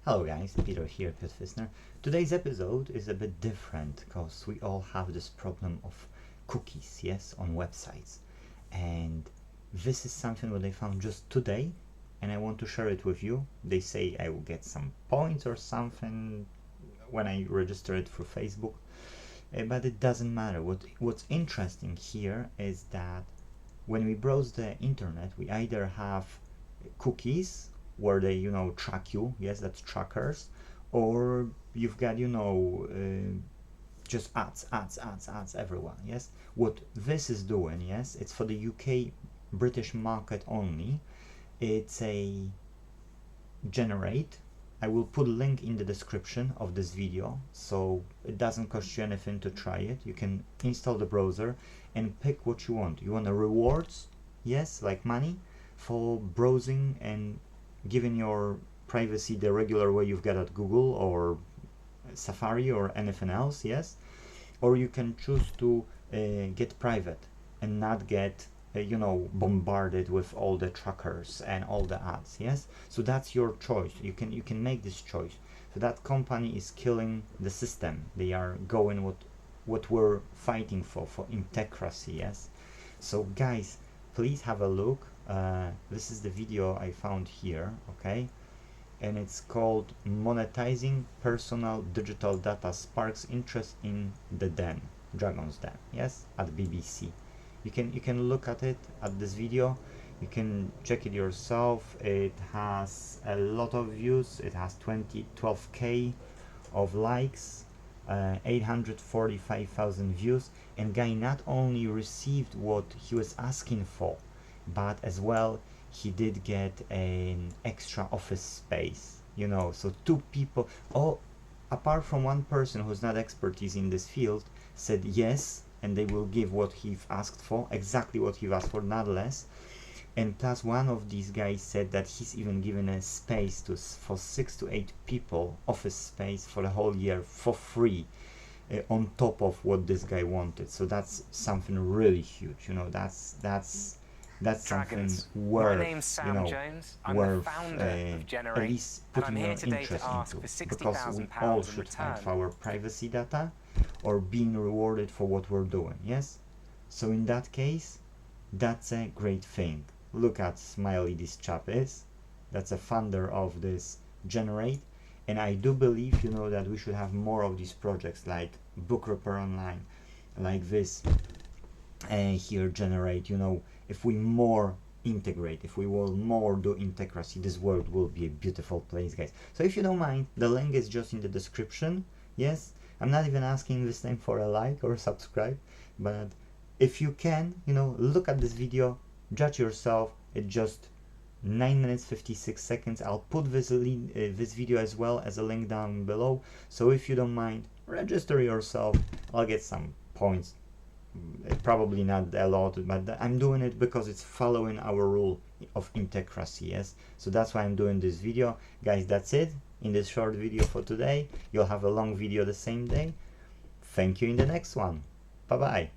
Hello guys, Peter here, Piotr Fisner. Today's episode is a bit different because we all have this problem of cookies, yes, on websites. And this is something that I found just today and I want to share it with you. They say I will get some points or something when I register it through Facebook, but it doesn't matter. What's interesting here is that when we browse the internet, we either have cookies where they track you, yes, that's trackers, or you've got just ads everywhere, yes. What this is doing, yes, it's for the UK British market only. It's a generate. I will put a link in the description of this video, so it doesn't cost you anything to try it. You can install the browser and pick what you want. You want the rewards, yes, like money for browsing and giving your privacy the regular way you've got at Google or Safari or anything else, yes. Or you can choose to get private and not get bombarded with all the trackers and all the ads, yes. So that's your choice. You can make this choice. So that company is killing the system. They are going what we're fighting for Intecracy, yes. So guys, please have a look. This is the video I found here, okay, and it's called Monetizing Personal Digital Data Sparks Interest in the Den, Dragon's Den, yes, at BBC. You can look at it at this video. You can check it yourself. It has a lot of views. It has 12k of likes, 845,000 views, and guy not only received what he was asking for, but as well he did get an extra office space, so two people, apart from one person who's not expertise in this field, said yes, and they will give what he asked for, exactly what he asked for, not less. And plus one of these guys said that he's even given a space for 6 to 8 people, office space for the whole year for free, on top of what this guy wanted. So that's something really huge, that's something worth, My name's Sam Jones. I'm worth the founder of Generate, at least and putting I'm your here today interest to ask into, for because we £60,000 all in should fight return. for our privacy data or being rewarded for what we're doing, yes. So in that case, that's a great thing. Look at smiley this chap is. That's a founder of this Generate, and I do believe that we should have more of these projects like Book Repair Online, like this here Generate. If we more integrate, if we will more do Intecracy, this world will be a beautiful place, guys. So if you don't mind, the link is just in the description, yes. I'm not even asking this time for a like or subscribe, but if you can, look at this video, judge yourself. It's just 9 minutes 56 seconds. I'll put this video as well as a link down below, so if you don't mind, register yourself. I'll get some points, probably not a lot, but I'm doing it because it's following our rule of Intecracy, yes. So that's why I'm doing this video, guys. That's it in this short video for today. You'll have a long video the same day. Thank you in the next one. Bye bye.